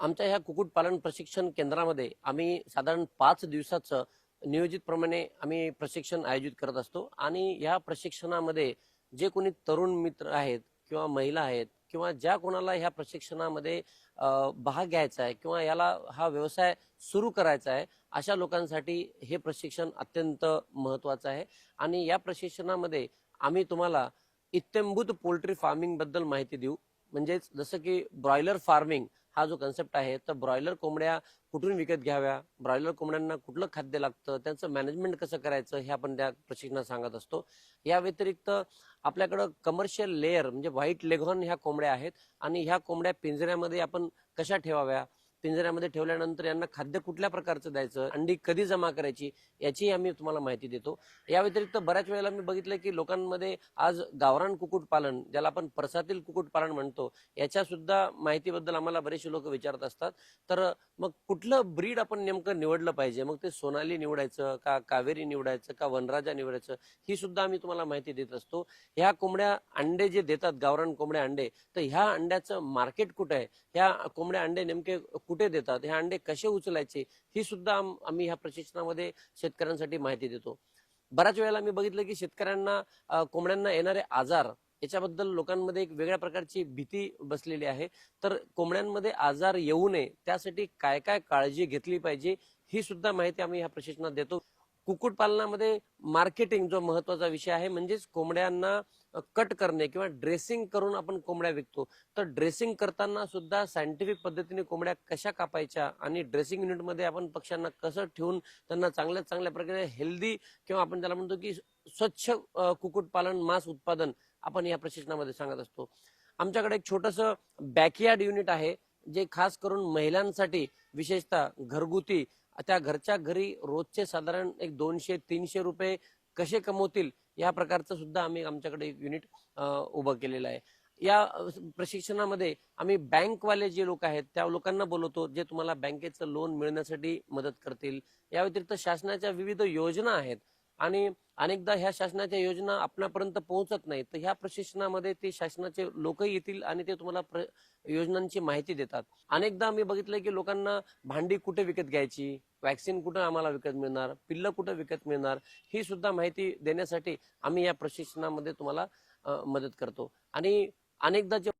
आमच्या ह्या कुक्कुटपालन प्रशिक्षण केंद्रामध्ये आम्ही साधारण 5 दिवसाचं नियोजितप्रमाणे आम्ही प्रशिक्षण आयोजित करत असतो आणि ह्या प्रशिक्षणामध्ये जे कोणी तरुण मित्र आहेत किंवा महिला आहेत किंवा ज्या कोणाला ह्या प्रशिक्षणामध्ये भाग घ्यायचा आहे किंवा याला हा व्यवसाय सुरू करायचा आहे अशा लोकांसाठी हे प्रशिक्षण अत्यंत महत्त्वाचं आहे. आणि या प्रशिक्षणामध्ये आम्ही तुम्हाला इत्थंभूत पोल्ट्री फार्मिंग बद्दल माहिती देऊ. म्हणजेच जसं की ब्रॉयलर फार्मिंग हा जो कन्सेप्ट आहे, तर ब्रॉयलर कोंबड्या कुठून विकत घ्याव्या, ब्रॉयलर कोंबड्यांना कुठलं खाद्य लागतं, त्यांचं मॅनेजमेंट कसं करायचं हे आपण त्या प्रशिक्षणात सांगत असतो. या व्यतिरिक्त आपल्याकडं कमर्शियल लेअर म्हणजे व्हाईट लेघॉर्न ह्या कोंबड्या आहेत आणि ह्या कोंबड्या पिंजऱ्यामध्ये आपण कशा ठेवाव्या, पिंजऱ्यामध्ये ठेवल्यानंतर यांना खाद्य कुठल्या प्रकारचं द्यायचं, अंडी कधी जमा करायची याची आम्ही तुम्हाला माहिती देतो. या व्यतिरिक्त बऱ्याच वेळेला मी बघितलं की लोकांमध्ये आज गावरान कुक्कुटपालन, ज्याला आपण परसातील कुक्कुटपालन म्हणतो, याच्या सुद्धा माहितीबद्दल आम्हाला बरेचसे लोक विचारत असतात. तर मग कुठलं ब्रीड आपण नेमकं निवडलं पाहिजे, मग ते सोनाली निवडायचं का कावेरी निवडायचं का वनराजा निवडायचं, ही सुद्धा आम्ही तुम्हाला माहिती देत असतो. ह्या कोंबड्या अंडे जे देतात, गावरान कोंबड्या अंडे, तर ह्या अंड्याचं मार्केट कुठे आहे, ह्या कोंबड्या अंडे नेमके कुठे देतात, हे अंडे कसे उचलायचे, ही सुद्धा आम्ही ह्या प्रशिक्षणामध्ये शेतकऱ्यांसाठी माहिती देतो. बऱ्याच वेळेला मी बघितलं की शेतकऱ्यांना कोंबड्यांना येणारे आजार याच्याबद्दल लोकांमध्ये एक वेगळ्या प्रकारची भीती बसलेली आहे. तर कोंबड्यांमध्ये आजार येऊ नये त्यासाठी काय काय काळजी घेतली पाहिजे ही सुद्धा माहिती आम्ही ह्या प्रशिक्षणात देतो. कुक्कुटपालनामध्ये मार्केटिंग जो महत्वाचा विषय आहे, म्हणजेच कोंबड्यांना कट करणे किंवा ड्रेसिंग करून आपण कोंबड्या विकतो. तर ड्रेसिंग करताना सुद्धा सायंटिफिक पद्धतीने कोंबड्या कशा कापायच्या आणि ड्रेसिंग युनिटमध्ये आपण पक्ष्यांना कसं ठेवून त्यांना चांगल्या चांगल्या प्रकारे हेल्दी किंवा आपण त्याला म्हणतो की स्वच्छ कुक्कुटपालन मांस उत्पादन आपण या प्रशिक्षणामध्ये सांगत असतो. आमच्याकडे एक छोटंसं बॅकयार्ड युनिट आहे, जे खास करून महिलांसाठी विशेषतः घरगुती त्या घरच्या घरी रोजचे साधारण एक 200-300 रुपये कसे कमवतील या प्रकारचं सुद्धा आम्ही आमच्याकडे एक युनिट उभं केलेलं आहे. या प्रशिक्षणामध्ये आम्ही बँकवाले जे लोक आहेत त्या लोकांना बोलवतो, जे तुम्हाला बँकेचं लोन मिळण्यासाठी मदत करतील. या व्यतिरिक्त शासनाच्या विविध योजना आहेत आणि अनेकदा ह्या शासनाच्या योजना आपल्यापर्यंत पोहोचत नाहीत, तर ह्या प्रशिक्षणामध्ये ते शासनाचे लोकही येतील आणि ते तुम्हाला योजनांची माहिती देतात. अनेकदा मी बघितलंय की लोकांना भांडी कुठे विकत घ्यायची, वॅक्सिन कुठे आम्हाला विकत मिळणार, पिल्लं कुठे विकत मिळणार, ही सुद्धा माहिती देण्यासाठी आम्ही या प्रशिक्षणामध्ये तुम्हाला मदत करतो. आणि अनेकदा जे